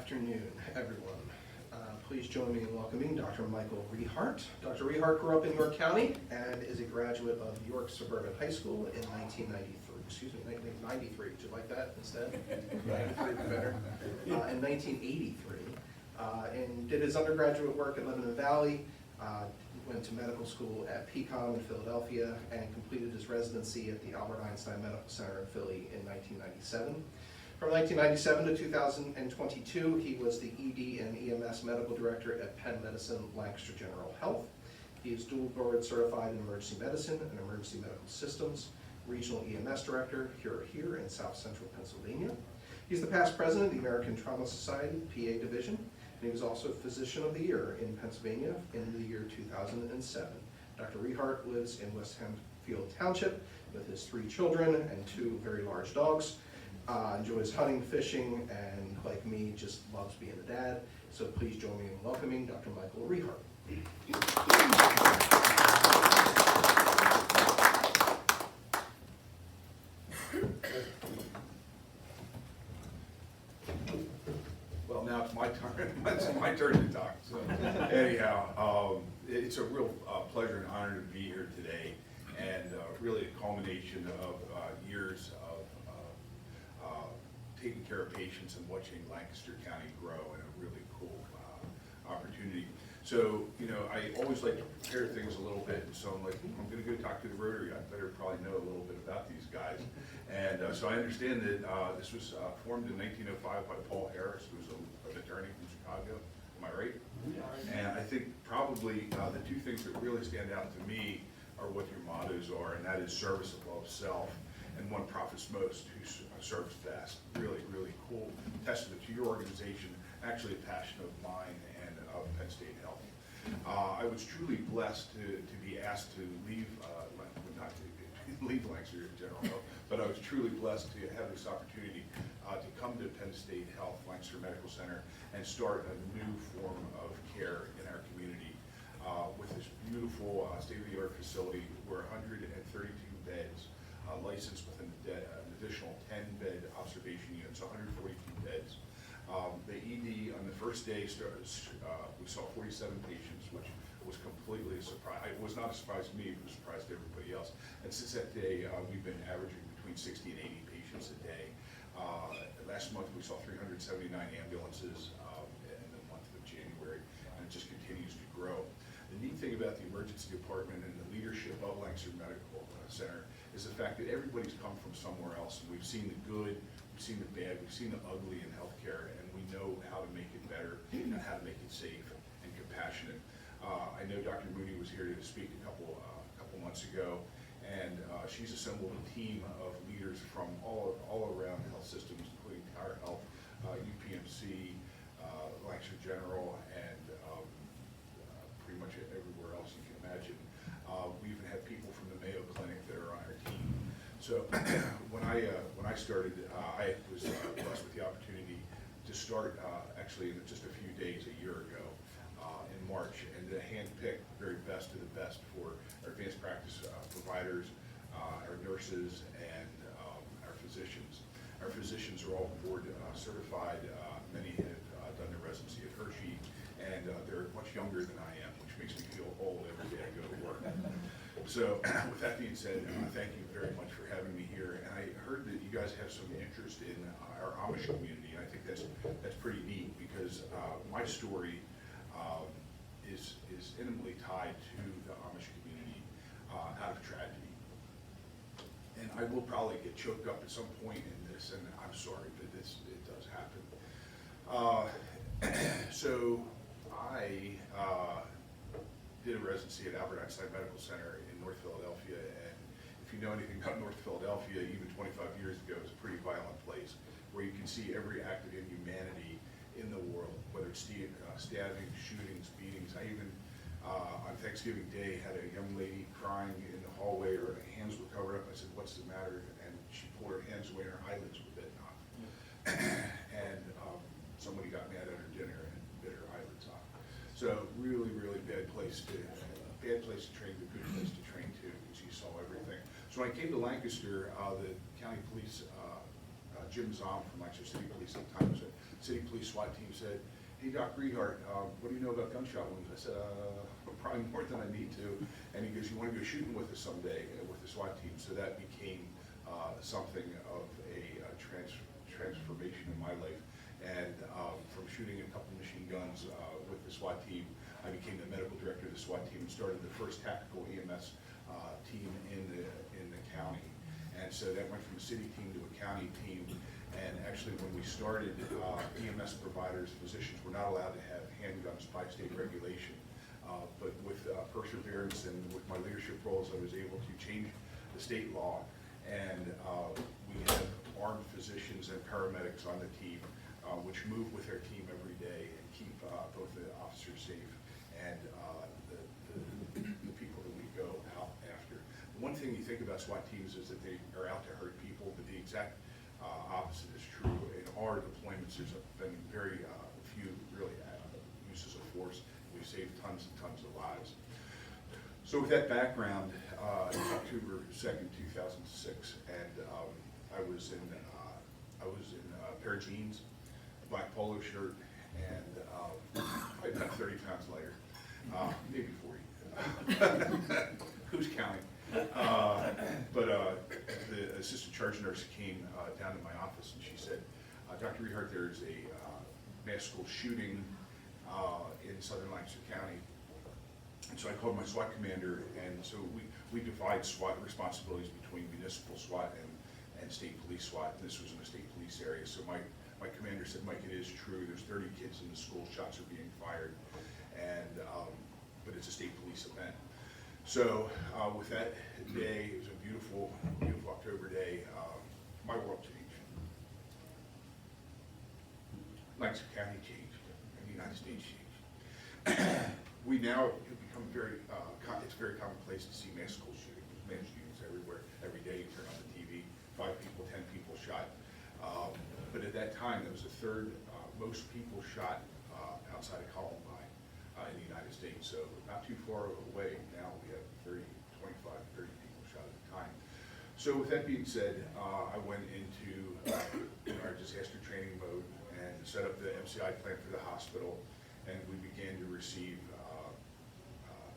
afternoon, everyone. Please join me in welcoming Dr. Michael Rehart. Dr. Rehart grew up in York County and is a graduate of York Suburban High School in 1993. Would you like that instead? 93 better. In 1983, and did his undergraduate work at Lebanon Valley. Went to medical school at Pecan in Philadelphia and completed his residency at the Albert Einstein Medical Center in Philly in 1997. From 1997 to 2022, he was the ED and EMS Medical Director at Penn Medicine Lancaster General Health. He is dual board certified in emergency medicine and emergency medical systems, regional EMS Director here in South Central Pennsylvania. He's the past president of the American Trauma Society, PA Division, and he was also Physician of the Year in Pennsylvania in the year 2007. Dr. Rehart lives in West Hempfield Township with his 3 children and 2 very large dogs. Enjoys hunting, fishing, and like me, just loves being a dad. So please join me in welcoming Dr. Michael Rehart. Well, now it's my turn. It's my turn to talk. So, anyhow, it's a real pleasure and honor to be here today, and really a culmination of years of taking care of patients and watching Lancaster County grow in a really cool opportunity. So, you know, I always like to prepare things a little bit, and so I'm like, I'm going to go talk to the Rotary. I better probably know a little bit about these guys. And so I understand that this was formed in 1905 by Paul Harris, who was an attorney from Chicago. Am I right? And I think probably the 2 things that really stand out to me are what your mottos are, and that is service above self, and one profits most, who serves best. Really, really cool testament to your organization, actually a passion of mine and of Penn State Health. I was truly blessed to be asked to leave, not to leave Lancaster General Health, but I was truly blessed to have this opportunity to come to Penn State Health, Lancaster Medical Center, and start a new form of care in our community with this beautiful state-of-the-art facility where 132 beds, licensed with an additional 10-bed observation units, 142 beds. The ED on the first day we saw 47 patients, which was completely a surprise. It was not a surprise to me, it was a surprise to everybody else. And since that day, we've been averaging between 60 and 80 patients a day. Last month we saw 379 ambulances in the month of January, and it just continues to grow. The neat thing about the emergency department and the leadership of Lancaster Medical Center is the fact that everybody's come from somewhere else, and we've seen the good, we've seen the bad, we've seen the ugly in healthcare, and we know how to make it better and how to make it safe and compassionate. I know Dr. Mooney was here to speak a couple months ago, and she's assembled a team of leaders from all around the health systems, including Tower Health, UPMC, Lancaster General, and pretty much everywhere else you can imagine. We even have people from the Mayo Clinic that are on our team. So when I started, I was blessed with the opportunity to start actually in just a few days a year ago in March, and to handpick the very best of the best for our advanced practice providers, our nurses, and our physicians. Our physicians are all board certified. Many have done their residency at Hershey, and they're much younger than I am, which makes me feel old every day I go to work. So with that being said, thank you very much for having me here. And I heard that you guys have some interest in our Amish community, and I think that's pretty neat, because my story is intimately tied to the Amish community out of tragedy. And I will probably get choked up at some point in this, and I'm sorry, but it does happen. So I did a residency at Albert Einstein Medical Center in North Philadelphia, and if you know anything about North Philadelphia, even 25 years ago, it was a pretty violent place where you can see every act of inhumanity in the world, whether it's stabbing, shootings, beatings. I even, on Thanksgiving Day, had a young lady crying in the hallway, her hands were covered up. I said, "What's the matter?" And she pulled her hands away, and her eyelids were bitten off. And somebody got mad at her dinner and bit her eyelids off. So really, really bad place to train, but good place to train too, because you saw everything. So when I came to Lancaster, the county police, Jim Zom from Lancaster City Police at the time was city police SWAT team said, "Hey, Doc Rehart, what do you know about gunshot wounds?" I said, "Probably more than I need to." And he goes, "You want to go shooting with us someday with the SWAT team?" So that became something of a transformation in my life. And from shooting a couple machine guns with the SWAT team, I became the medical director of the SWAT team and started the first tactical EMS team in the county. And so that went from a city team to a county team. And actually, when we started, EMS providers, physicians were not allowed to have handguns by state regulation. But with perseverance and with my leadership roles, I was able to change the state law. And we have armed physicians and paramedics on the team, which move with our team every day and keep both the officers safe and the people that we go out after. One thing you think about SWAT teams is that they are out to hurt people, but the exact opposite is true. In our deployments, there's been very few really uses of force. We've saved tons and tons of lives. So with that background, it was October 2nd, 2006, and I was in a pair of jeans, a black polo shirt, and probably about 30 pounds lighter, maybe 40. Who's counting? But the assistant charge nurse came down to my office and she said, "Dr. Rehart, there's a mass school shooting in southern Lancaster County." And so I called my SWAT commander, and so we divide SWAT responsibilities between municipal SWAT and state police SWAT. And this was in the state police area. So my commander said, "Mike, it is true. There's 30 kids in the school. Shots are being fired, and but it's a state police event." So with that day, it was a beautiful, beautiful October day. My world changed. Lancaster County changed, and the United States changed. We now have become it's very commonplace to see mass school shootings. There's mass shootings everywhere. Every day you turn on the TV, 5 people, 10 people shot. But at that time, it was the third most people shot outside of Columbine in the United States. So not too far away now, we have 30 people shot at a time. So with that being said, I went into our disaster training mode and set up the MCI plan for the hospital, and we began to receive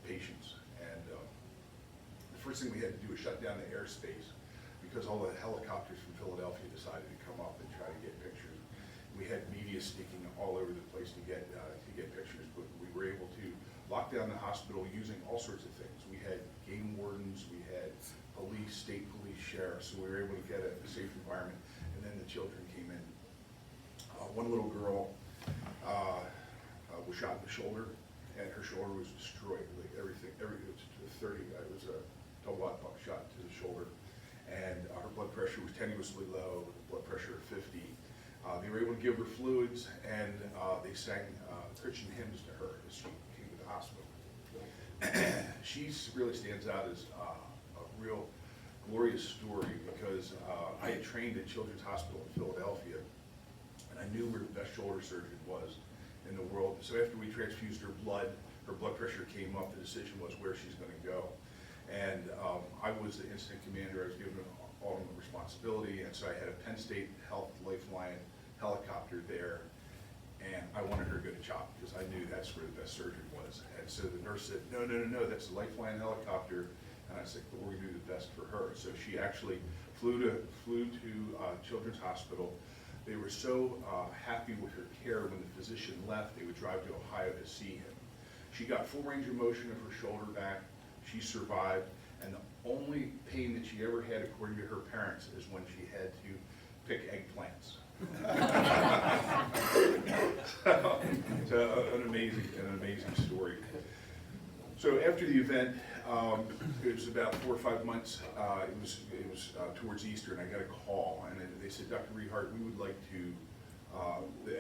patients. And the first thing we had to do was shut down the airspace because all the helicopters from Philadelphia decided to come up and try to get pictures. We had media sneaking all over the place to get pictures, but we were able to lock down the hospital using all sorts of things. We had game wardens, we had police, state police, sheriffs, so we were able to get a safe environment. And then the children came in. One little girl was shot in the shoulder, and her shoulder was destroyed. Like everything, it was a double buckshot to the shoulder, and her blood pressure was tenuously low, blood pressure of 50. They were able to give her fluids, and they sang Christian hymns to her as she came to the hospital. She really stands out as a real glorious story because I had trained at Children's Hospital in Philadelphia, and I knew where the best shoulder surgeon was in the world. So after we transfused her blood pressure came up, the decision was where she's going to go. And I was the incident commander. I was given all the responsibility, and so I had a Penn State Health Lifeline helicopter there, and I wanted her to go to CHOP because I knew that's where the best surgeon was. And so the nurse said, no, that's the Lifeline helicopter. And I said, but we're going to do the best for her. So she actually flew to Children's Hospital. They were so happy with her care. When the physician left, they would drive to Ohio to see him. She got full range of motion of her shoulder back. She survived, and the only pain that she ever had, according to her parents, is when she had to pick eggplants. So an amazing story. So after the event, it was about 4 or 5 months. It was towards Easter, and I got a call, and they said, "Dr. Rehart, we would like to."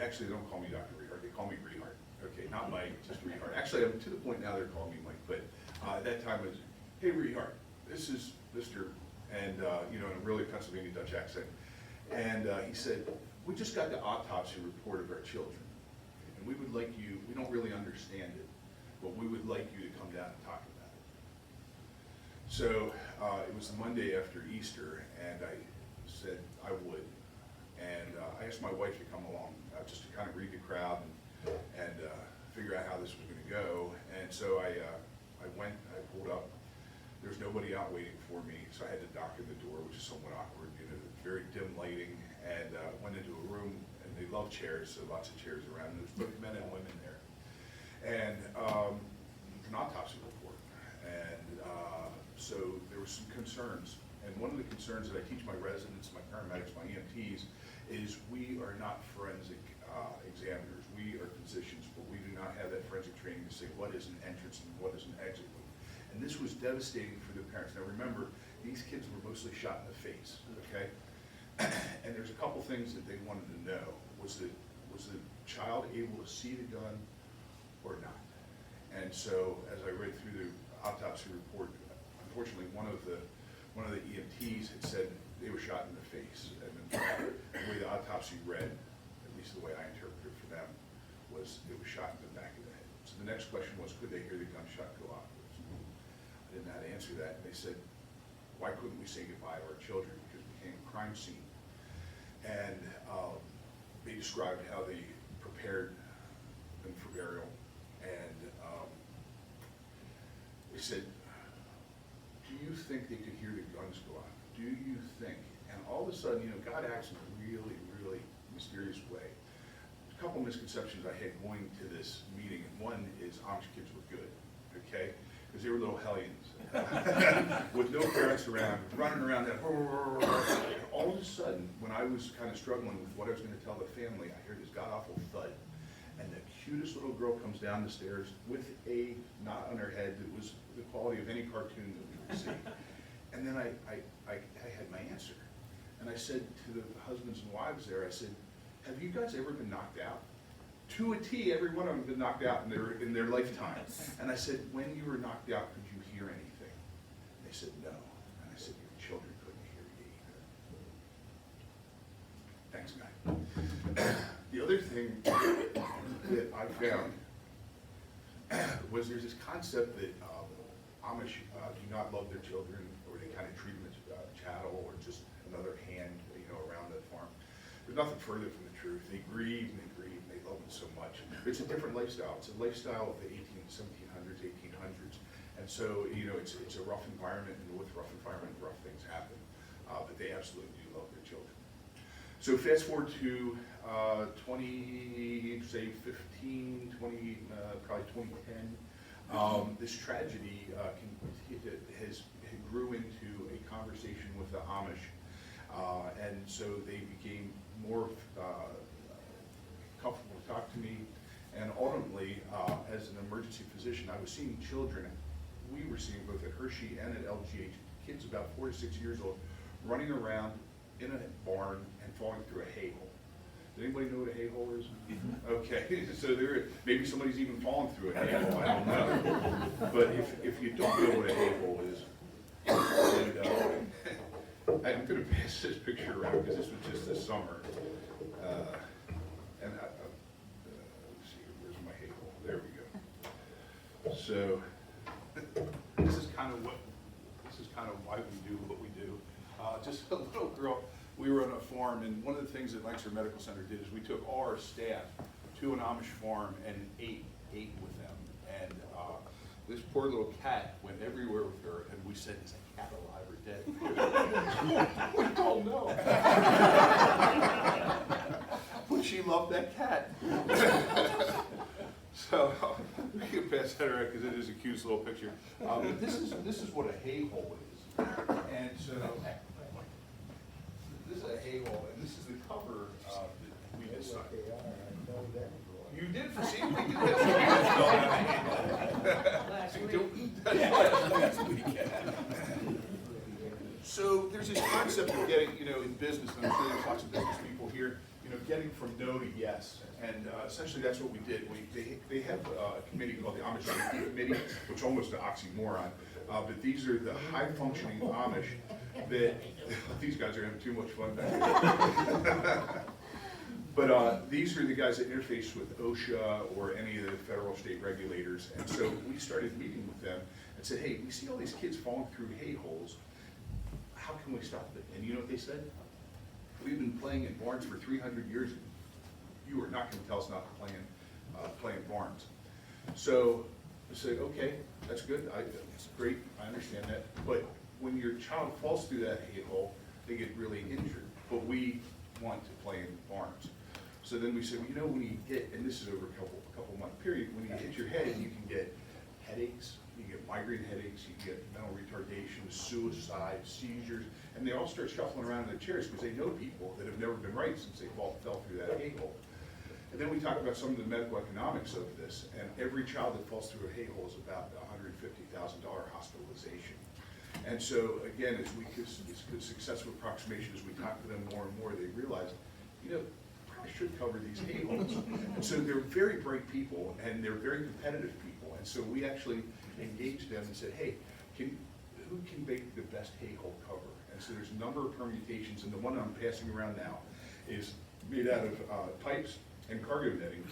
Actually, they don't call me Dr. Rehart; they call me Rehart. Okay, not Mike, just Rehart. Actually, I'm to the point now they're calling me Mike, but at that time it was, "Hey, Rehart, this is Mr." and in a really Pennsylvania Dutch accent. And he said, "We just got the autopsy report of our children, and we would like you, we don't really understand it, but we would like you to come down and talk about it." So it was the Monday after Easter, and I said I would. And I asked my wife to come along just to kind of read the crowd and figure out how this was going to go. And so I went, I pulled up. There's nobody out waiting for me, so I had to knock on the door, which is somewhat awkward, you know, very dim lighting, and went into a room, and they love chairs, so lots of chairs around, and there's both men and women there. And an autopsy report, and so there were some concerns, and one of the concerns that I teach my residents, my paramedics, my EMTs, is we are not forensic examiners. We are physicians, but we do not have that forensic training to say what is an entrance and what is an exit wound. And this was devastating for the parents. Now remember, these kids were mostly shot in the face, okay? And there's a couple things that they wanted to know. Was the child able to see the gun or not? And so as I read through the autopsy report, unfortunately one of the EMTs had said they were shot in the face. And the way the autopsy read, at least the way I interpreted it for them, was it was shot in the back of the head. So the next question was, could they hear the gunshot go off? I didn't know how to answer that. And they said, why couldn't we say goodbye to our children? Because it became a crime scene. And they described how they prepared them for burial. And they said, do you think they could hear the guns go off? Do you think? And all of a sudden, you know, God acts in a really, really mysterious way. A couple misconceptions I had going to this meeting, and one is Amish kids were good, okay? Because they were little hellions with no parents around, running around that. All of a sudden, when I was kind of struggling with what I was going to tell the family, I heard this god-awful thud. And the cutest little girl comes down the stairs with a knot on her head that was the quality of any cartoon that we would see. And then I had my answer. And I said to the husbands and wives there, I said, have you guys ever been knocked out? To a T, every one of them been knocked out in their lifetime. And I said, when you were knocked out, could you hear anything? They said, no. And I said, your children couldn't hear you either. Thanks, guy. The other thing that I found was there's this concept that Amish do not love their children, or they kind of treat them as chattel or just another hand, you know, around the farm. There's nothing further from the truth. They grieve and they grieve and they love them so much. It's a different lifestyle. It's a lifestyle of the 1700s, 1800s. And so, you know, it's a rough environment, and with rough environment, rough things happen. But they absolutely do love their children. So fast forward to 20, say 15, 20, probably 2010. This tragedy grew into a conversation with the Amish. And so they became more comfortable to talk to me. And ultimately, as an emergency physician, I was seeing children. We were seeing both at Hershey and at LGH, kids about 4 to 6 years old, running around in a barn and falling through a hay hole. Does anybody know what a hay hole is? Okay, so maybe somebody's even fallen through a hay hole, I don't know. But if you don't know what a hay hole is, and I'm going to pass this picture around because this was just this summer. And let's see, where's my hay hole? There we go. So this is kind of why we do what we do. Just a little girl. We were on a farm, and one of the things that Lancaster Medical Center did is we took all our staff to an Amish farm and ate with them. And this poor little cat went everywhere with her, and we said, is that cat alive or dead? We don't know. But she loved that cat. So we can pass that around because it is a cute little picture. But this is what a hay hole is. And so this is a hay hole, and this is the cover that we decided. You did for see, we did last week. So there's this concept of getting, you know, in business, and I'm sure there's lots of business people here, you know, getting from no to yes. And essentially that's what we did. They have a committee called the Amish Safety Committee, which almost an oxymoron. But these are the high-functioning Amish that, these guys are having too much fun back there. But these are the guys that interface with OSHA or any of the federal state regulators. And so we started meeting with them and said, hey, we see all these kids falling through hay holes. How can we stop it? And you know what they said? We've been playing in barns for 300 years. you are not gonna tell us not to play in barns. So I said, okay, that's good, it's great, I understand that, but when your child falls through that hay hole, they get really injured, but we want to play in barns. So then we said, well, you know, when you hit, and this is over a couple month period, when you hit your head, you can get headaches, you can get migraine headaches, you can get mental retardation, suicide, seizures, and they all start shuffling around in their chairs because they know people that have never been right since they fell through that hay hole. And then we talked about some of the medical economics of this, and every child that falls through a hay hole is about $150,000 hospitalization. And so again, as successful approximation, as we talk to them more and more, they realize, you know, probably should cover these hay holes. And so they're very bright people, and they're very competitive people. And so we actually engaged them and said, hey, who can make the best hay hole cover? And so there's a number of permutations, and the one I'm passing around now is made out of pipes and cargo netting.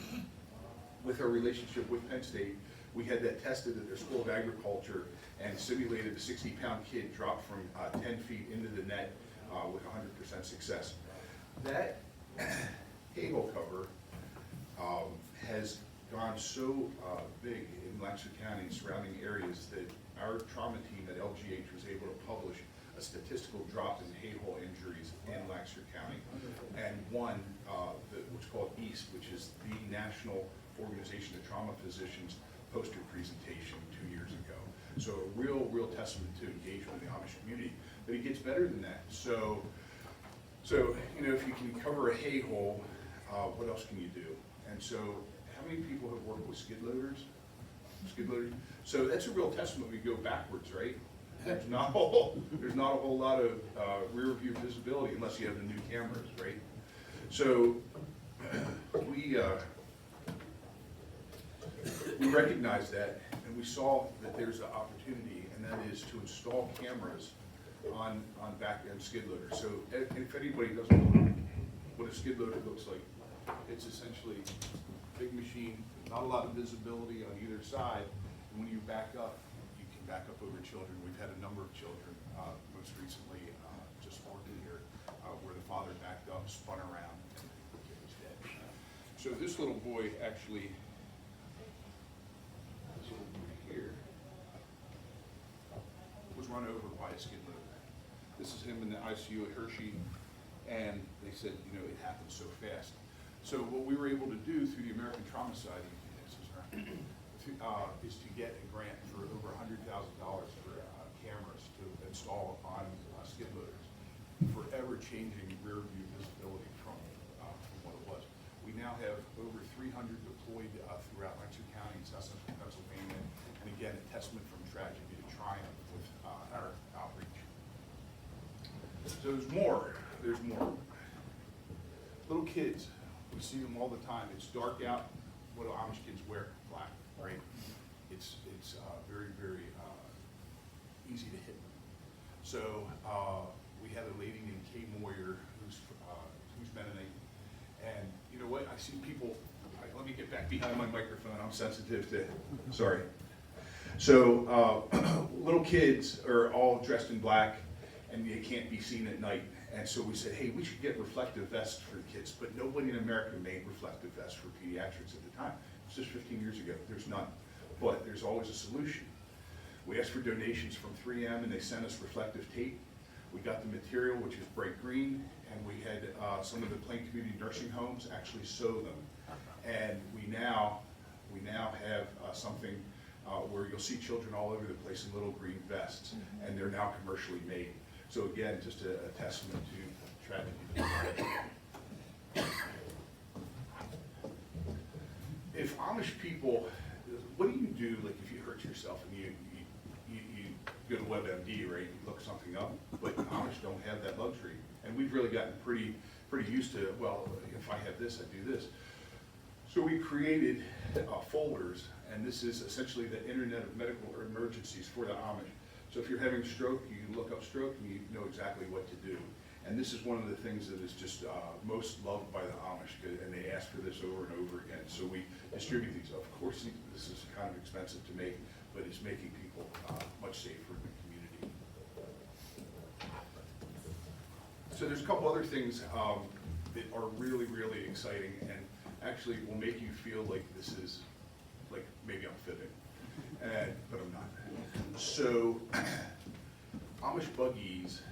With our relationship with Penn State, we had that tested at their School of Agriculture and simulated a 60-pound kid drop from 10 feet into the net with 100% success. That hay hole cover has gone so big in Lancaster County and surrounding areas that our trauma team at LGH was able to publish a statistical drop in hay hole injuries in Lancaster County, and won what's called EAST, which is the National Organization of Trauma Physicians poster presentation 2 years ago. So a real testament to engagement in the Amish community. But it gets better than that. So you know, if you can cover a hay hole, what else can you do? And so, how many people have worked with skid loaders? So that's a real testament. We go backwards, right? There's not a whole lot of rear view visibility unless you have the new cameras, right? So we recognized that, and we saw that there's an opportunity, and that is to install cameras on back-end skid loaders. So if anybody doesn't know what a skid loader looks like, it's essentially a big machine, not a lot of visibility on either side, and when you back up, you can back up over children. We've had a number of children, most recently just working here, where the father backed up, spun around, and the kid was dead. So this little boy actually, here, was run over by a skid loader. This is him in the ICU at Hershey, and they said, you know, it happened so fast. So what we were able to do through the American Trauma Society is to get a grant for over $100,000 for cameras to install on skid loaders, forever changing rear view visibility from what it was. We now have over 300 deployed throughout Lancaster County and South Central Pennsylvania, and again, a testament from tragedy to triumph with our outreach. So there's more. Little kids, we see them all the time. It's dark out. What do Amish kids wear? Black, right? It's very easy to hit them. So we had a lady named Kay Moyer who's Mennonite, and you know what? I see people. Let me get back behind my microphone. I'm sensitive to. Sorry. So little kids are all dressed in black, and they can't be seen at night. And so we said, hey, we should get reflective vests for the kids, but nobody in America made reflective vests for pediatrics at the time. It was just 15 years ago. There's none, but there's always a solution. We asked for donations from 3M, and they sent us reflective tape. We got the material, which is bright green, and we had some of the Plain Community nursing homes actually sew them. And we now have something where you'll see children all over the place in little green vests, and they're now commercially made. So again, just a testament to tragedy. If Amish people, what do you do, like if you hurt yourself and you go to WebMD, right, you look something up, but Amish don't have that luxury. And we've really gotten pretty used to, well, if I have this, I do this. So we created folders, and this is essentially the Internet of Medical Emergencies for the Amish. So if you're having a stroke, you can look up stroke and you know exactly what to do. And this is one of the things that is just most loved by the Amish, and they ask for this over and over again. So we distribute these. Of course, this is kind of expensive to make, but it's making people much safer in the community. So there's a couple other things that are really exciting, and actually will make you feel like this is, like maybe I'm fibbing, but I'm not. So Amish buggies,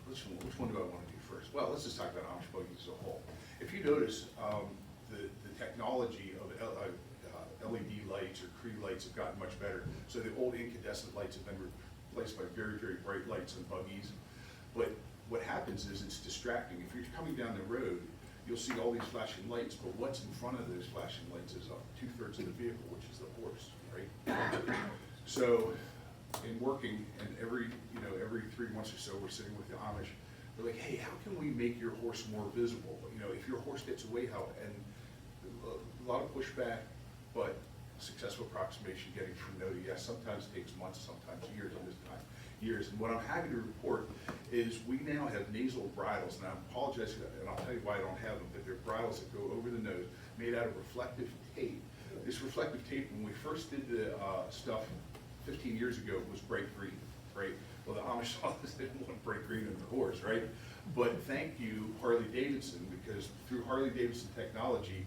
which one do I want to do first? Well, let's just talk about Amish buggies as a whole. If you notice, the technology of LED lights or Cree lights have gotten much better. So the old incandescent lights have been replaced by very, very bright lights on buggies. But what happens is it's distracting. If you're coming down the road, you'll see all these flashing lights, but what's in front of those flashing lights is 2/3 of the vehicle, which is the horse, right? So in working, and every 3 months or so, we're sitting with the Amish. They're like, hey, how can we make your horse more visible? If your horse gets away, and a lot of pushback, but successful approximation, getting from no to yes, sometimes takes months, sometimes years, and this time years. And what I'm happy to report is we now have nasal bridles, and I apologize, and I'll tell you why I don't have them, but they're bridles that go over the nose, made out of reflective tape. This reflective tape, when we first did the stuff 15 years ago, was bright green, right? Well, the Amish saw this, they didn't want bright green in the horse, right? But thank you, Harley-Davidson, because through Harley-Davidson technology,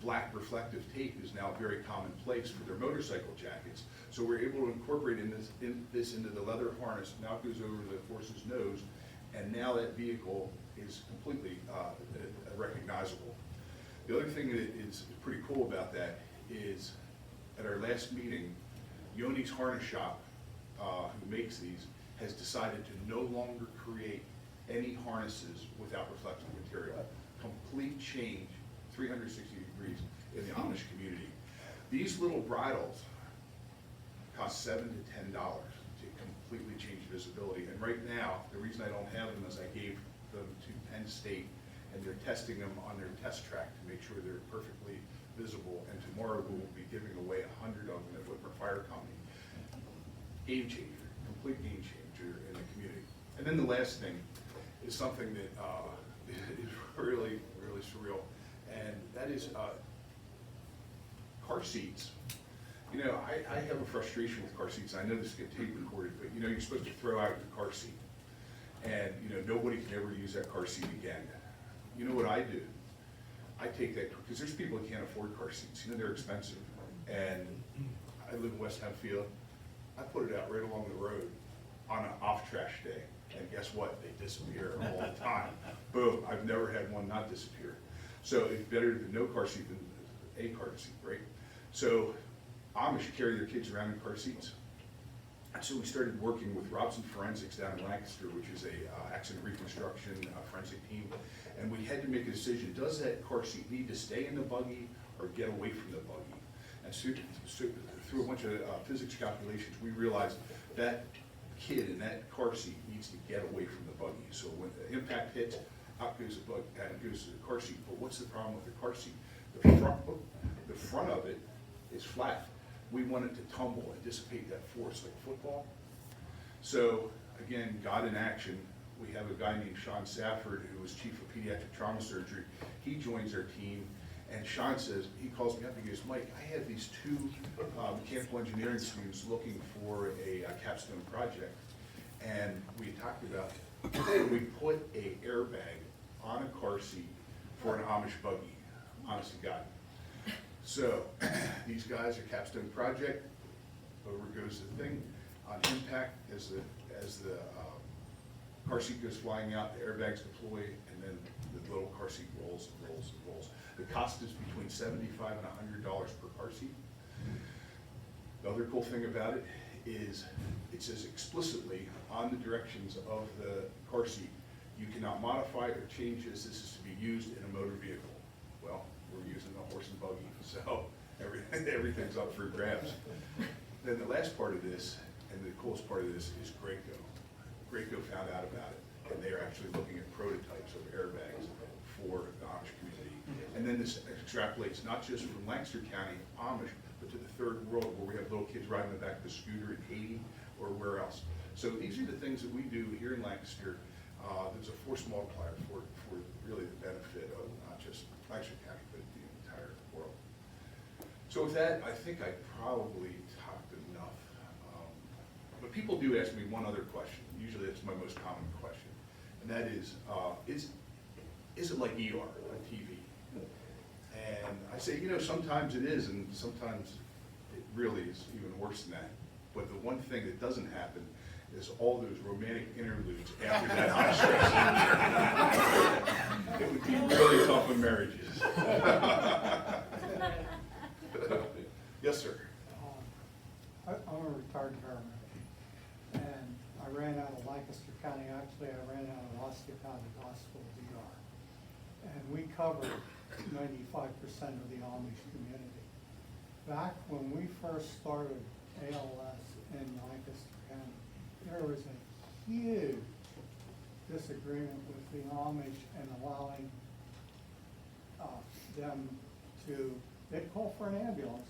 black reflective tape is now very commonplace for their motorcycle jackets. So we're able to incorporate this into the leather harness. Now it goes over the horse's nose, and now that vehicle is completely recognizable. The other thing that is pretty cool about that is at our last meeting, Yoni's Harness Shop, who makes these, has decided to no longer create any harnesses without reflective material. Complete change, 360 degrees in the Amish community. These little bridles cost $7 to $10 to completely change visibility. And right now, the reason I don't have them is I gave them to Penn State, and they're testing them on their test track to make sure they're perfectly visible. And tomorrow we will be giving away 100 of them at Whitmer Fire Company. Game changer, complete game changer in the community. And then the last thing is something that is really, really surreal, and that is car seats. I have a frustration with car seats. I know this gets tape recorded, but you're supposed to throw out your car seat, and nobody can ever use that car seat again. You know what I do? I take that, because there's people that can't afford car seats. They're expensive, and I live in West Hempfield. I put it out right along the road on an off trash day, and guess what? They disappear all the time. Boom, I've never had one not disappear. So it's better than no car seat than a car seat, right? So Amish carry their kids around in car seats. And so we started working with Robson Forensics down in Lancaster, which is a accident reconstruction forensic team. And we had to make a decision, does that car seat need to stay in the buggy or get away from the buggy? And so through a bunch of physics calculations, we realized that kid in that car seat needs to get away from the buggy. So when the impact hits, out goes the buggy, and it goes to the car seat. But what's the problem with the car seat? The front of it is flat. We want it to tumble and dissipate that force like football. So again, God in action. We have a guy named Sean Safford, who was chief of pediatric trauma surgery. He joins our team, and Sean says, he calls me up and he goes, Mike, I have these two mechanical engineering students looking for a capstone project. And we talked about, we put a airbag on a car seat for an Amish buggy, honest to God. So these guys are capstone project, over goes the thing, on impact as the car seat goes flying out, the airbags deploy, and then the little car seat rolls and rolls and rolls. The cost is between $75 and $100 per car seat. The other cool thing about it is it says explicitly on the directions of the car seat, you cannot modify or change this. This is to be used in a motor vehicle. Well, we're using a horse and buggy, so everything's up for grabs. Then the last part of this, and the coolest part of this, is Graco. Graco found out about it, and they are actually looking at prototypes of airbags for the Amish community. And then this extrapolates not just from Lancaster County Amish, but to the third world, where we have little kids riding the back of the scooter in Haiti or where else. So these are the things that we do here in Lancaster. There's a force multiplier for really the benefit of not just Lancaster County, but the entire world. So with that, I think I probably talked enough. But people do ask me one other question. Usually that's my most common question. And that is it like ER on TV? And I say, you know, sometimes it is, and sometimes it really is even worse than that. But the one thing that doesn't happen is all those romantic interludes after that hot stress. It would be really tough in marriages. Yes, sir. I'm a retired paramedic, and I ran out of Lancaster County. Actually, I ran out of Osceola County Hospital DR. And we covered 95% of the Amish community. Back when we first started ALS in Lancaster County, there was a huge disagreement with the Amish and allowing them to, they'd call for an ambulance,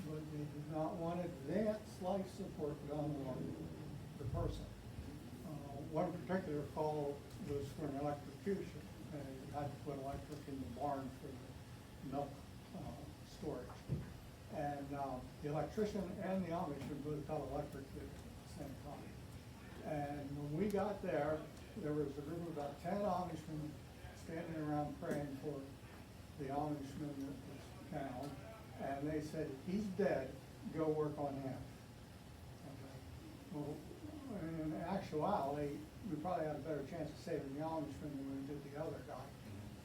but they did not want advanced life support done on the person. One particular call was for an electrocution, and you had to put electric in the barn for the milk storage. And the electrician and the Amish had both got electrocuted at the same time. And when we got there, there was a group of about 10 Amishmen standing around praying for the Amishman that was found. And they said, he's dead, go work on him. Okay. Well, in actuality, we probably had a better chance of saving the Amishman than we did the other guy.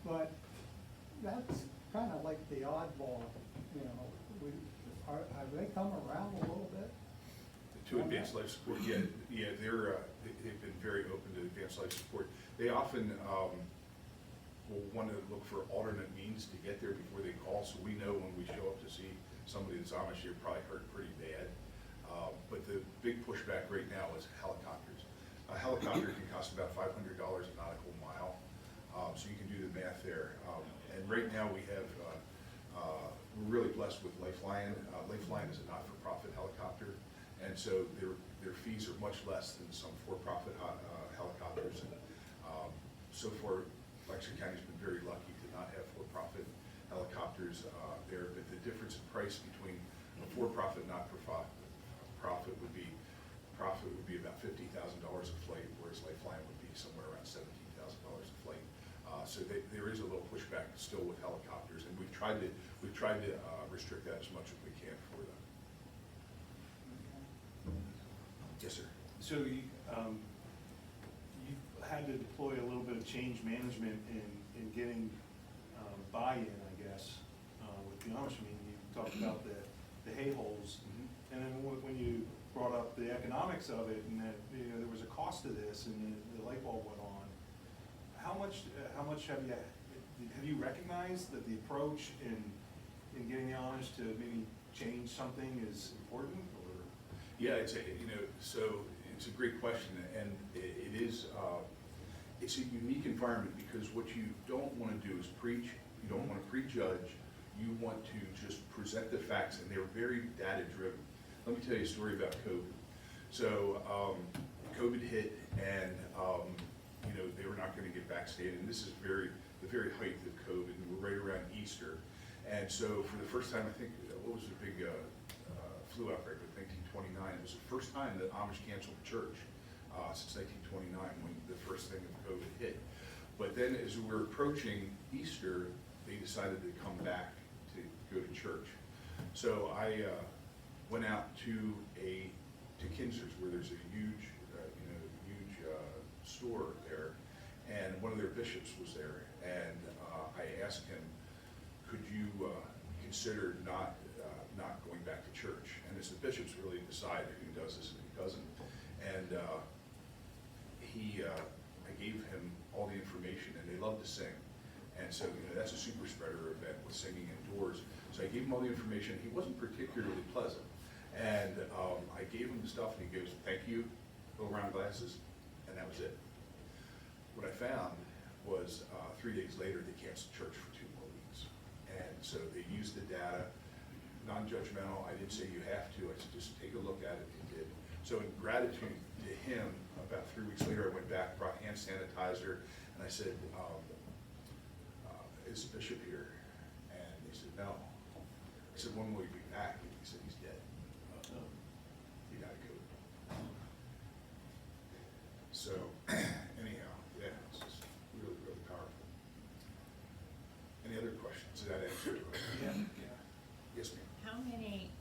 But that's kind of like the oddball, you know. Have they come around a little bit? To advanced life support, yeah, they've been very open to advanced life support. They often will want to look for alternate means to get there before they call, so we know when we show up to see somebody that's Amish, you're probably hurt pretty bad. But the big pushback right now is helicopters. A helicopter can cost about $500 a nautical mile, so you can do the math there. And right now we have, we're really blessed with Lifeline. Lifeline is a not-for-profit helicopter, and so their fees are much less than some for-profit helicopters. And so far, Lancaster County's been very lucky to not have for-profit helicopters there, but the difference in price between a for-profit and not-for-profit would be about $50,000 a flight, whereas Lifeline would be somewhere around $17,000 a flight. So there is a little pushback still with helicopters, and we've tried to restrict that as much as we can for them. Yes, sir. So you had to deploy a little bit of change management in getting buy-in, I guess, with the Amish. I mean, you talked about the hay holes, and then when you brought up the economics of it, and that there was a cost to this, and the light bulb went on. How much have you recognized that the approach in getting the Amish to maybe change something is important, or? Yeah, it's a great question, and it is. It's a unique environment because what you don't want to do is preach. You don't want to prejudge. You want to just present the facts, and they're very data driven. Let me tell you a story about COVID. So COVID hit, and they were not going to get vaccinated, and this is the very height of COVID, and we're right around Easter. And so for the first time, I think, what was the big flu outbreak of 1929? It was the first time that Amish canceled church since 1929, when the first thing of COVID hit. But then as we were approaching Easter, they decided to come back to go to church. So I went out to Kinzer's, where there's a huge store there, and one of their bishops was there, and I asked him, could you consider not going back to church? And it's the bishops really decide who does this and who doesn't. And I gave him all the information, and they love to sing. And so that's a super spreader event with singing indoors. So I gave him all the information. He wasn't particularly pleasant. And I gave him the stuff, and he goes, thank you, little round glasses, and that was it. What I found was 3 days later, they canceled church for 2 more weeks. And so they used the data, non-judgmental. I didn't say you have to. I said, just take a look at it. They did. So in gratitude to him, about 3 weeks later, I went back, brought hand sanitizer, and I said, is the bishop here? And he said, no. I said, when will he be back? He said, he's dead. He got COVID. So anyhow, yeah, it's just really, really powerful. Any other questions? So that answers it. Yeah. Yes, ma'am. How many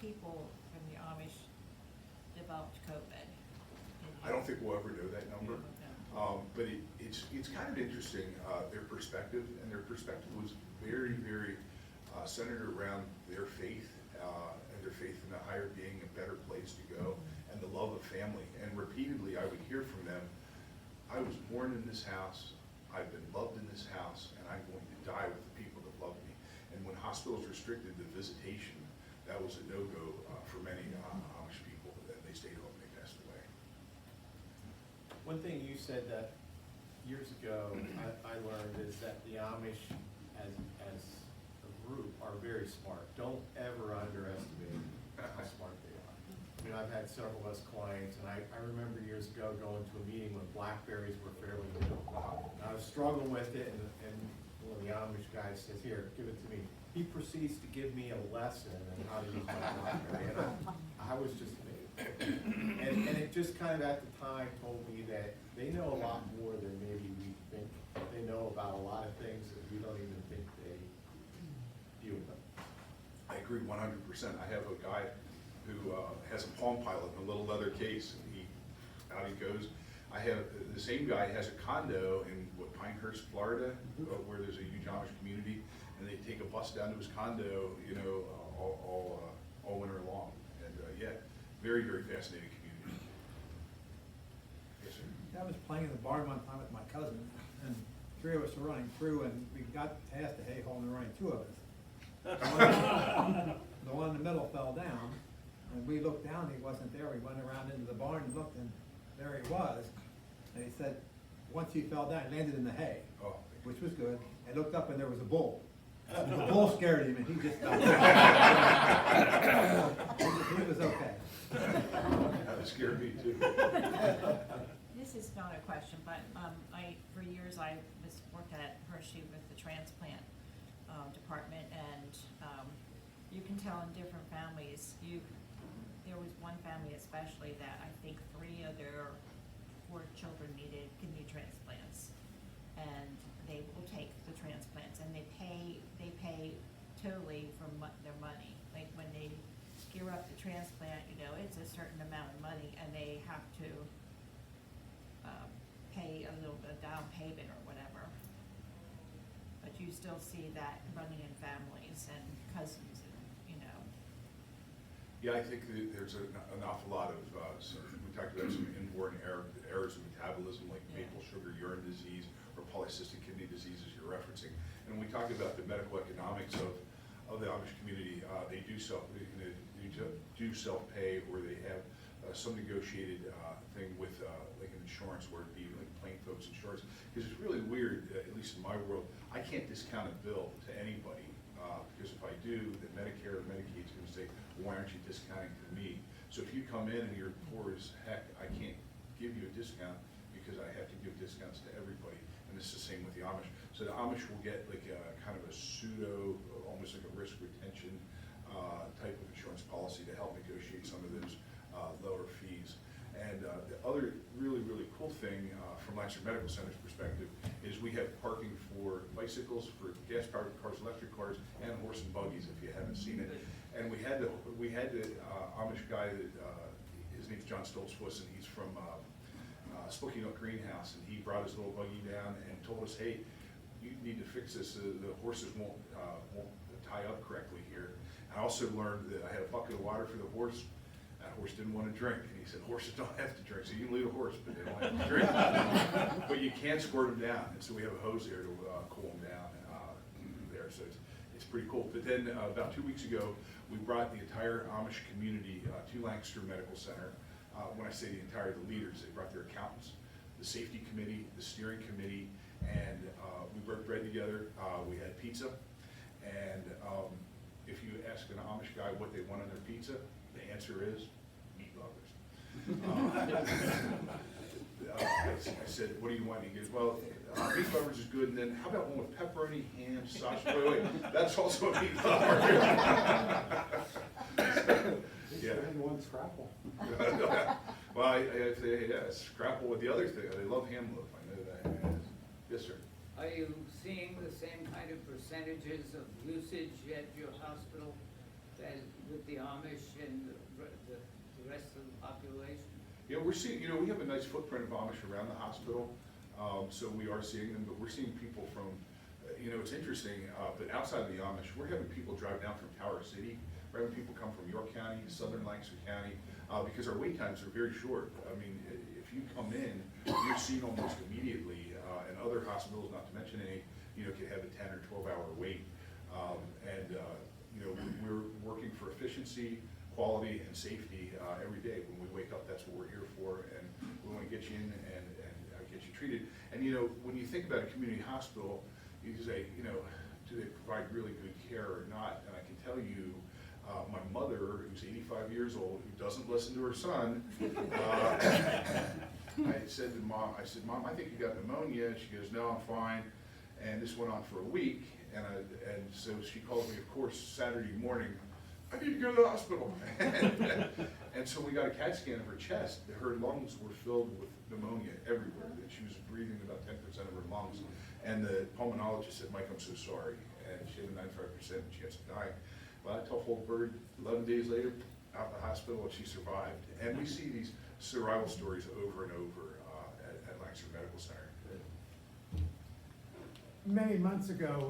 people from the Amish developed COVID? I don't think we'll ever know that number. But it's kind of interesting, their perspective, and their perspective was very, very centered around their faith, and their faith in a higher being, a better place to go, and the love of family. And repeatedly, I would hear from them, I was born in this house, I've been loved in this house, and I'm going to die with the people that love me. And when hospitals restricted the visitation, that was a no-go for many Amish people, and they stayed home and they passed away. One thing you said that years ago I learned is that the Amish as a group are very smart. Don't ever underestimate how smart they are. I mean, I've had several of us clients, and I remember years ago going to a meeting when BlackBerries were fairly new. And I was struggling with it, and one of the Amish guys says, "Here, give it to me." He proceeds to give me a lesson on how to use my BlackBerry, and I was just amazed. And it just kind of at the time told me that they know a lot more than maybe we think. They know about a lot of things that we don't even think they deal with. I agree 100%. I have a guy who has a Palm Pilot in a little leather case, and out he goes. I have, the same guy has a condo in Pinehurst, Florida, where there's a huge Amish community, and they take a bus down to his condo, all winter long. And yeah, very, very fascinating community. Yes, sir. I was playing in the barn one time with my cousin, and three of us were running through, and we got past the hay hole, and there were only two of us. The one in the middle fell down, and we looked down, he wasn't there. We went around into the barn and looked, and there he was. And he said, once he fell down, he landed in the hay, Oh, which was good. I looked up, and there was a bull. The bull scared him, and he just fell down. He was okay. that would scare me too. This is not a question, but for years I worked at Hershey with the transplant department, and you can tell in different families. There was one family especially that I think 3 of their 4 children needed kidney transplants, and they will take the transplants, and they pay totally from their money. Like when they gear up the transplant, it's a certain amount of money, and they have to pay a little bit of down payment or whatever. But you still see that running in families and cousins, Yeah, I think that there's an awful lot of, we talked about some inborn errors of metabolism, like maple sugar urine disease or polycystic kidney disease, as you're referencing. And when we talk about the medical economics of the Amish community, they do self-pay, or they have some negotiated thing with like an insurance, where it be like plain folks insurance. Because it's really weird, at least in my world, I can't discount a bill to anybody, because if I do, then Medicare or Medicaid's going to say, why aren't you discounting to me? So if you come in and you're poor as heck, I can't give you a discount, because I have to give discounts to everybody. And it's the same with the Amish. So the Amish will get like a kind of a pseudo, almost like a risk retention type of insurance policy to help negotiate some of those lower fees. And the other really, really cool thing from Lancaster Medical Center's perspective is we have parking for bicycles, for gas-powered cars, electric cars, and horse and buggies, if you haven't seen it. And we had the Amish guy that his name's John Stoltzfuss, and he's from Spooky Nook Greenhouse, and he brought his little buggy down and told us, hey, you need to fix this. The horses won't tie up correctly here. I also learned that I had a bucket of water for the horse. That horse didn't want to drink, and he said, horses don't have to drink, so you can lead a horse, but they don't have to drink. But you can't squirt them down, and so we have a hose there to cool them down there, so it's pretty cool. But then about 2 weeks ago, we brought the entire Amish community to Lancaster Medical Center. When I say the entire, the leaders, they brought their accountants, the safety committee, the steering committee, and we broke bread together. We had pizza, and if you ask an Amish guy what they want on their pizza, the answer is meat lovers. I said, what do you want? He goes, well, meat lovers is good, and then how about one with pepperoni, ham, sausage? Wait, that's also a meat lover. Yeah. And one scrapple. Well, I say, yeah, scrapple with the other thing. They love ham loaf, I know that. Yes, sir. I Are you seeing the same kind of percentages of usage at your hospital as with the Amish and the rest of the population? Yeah, we're seeing, we have a nice footprint of Amish around the hospital, so we are seeing them, but we're seeing people from, it's interesting, but outside of the Amish, we're having people drive down from Tower City, we're having people come from York County, southern Lancaster County, because our wait times are very short. I mean, if you come in, you're seen almost immediately, and other hospitals, not to mention any, can have a 10 or 12-hour wait. We're working for efficiency, quality, and safety every day. When we wake up, that's what we're here for, and we want to get you in and get you treated. And when you think about a community hospital, you say, do they provide really good care or not? And I can tell you, my mother, who's 85 years old, who doesn't listen to her son, I said to Mom, Mom, I think you got pneumonia. She goes, no, I'm fine. And this went on for a week, and so she called me, of course, Saturday morning, I need to go to the hospital. And so we got a CAT scan of her chest. Her lungs were filled with pneumonia everywhere, and she was breathing about 10% of her lungs. And the pulmonologist said, Mike, I'm so sorry. And she had a 95% chance of dying. Well, that tough old bird, 11 days later, out of the hospital, and she survived. And we see these survival stories over and over at Lancaster Medical Center. Many months ago,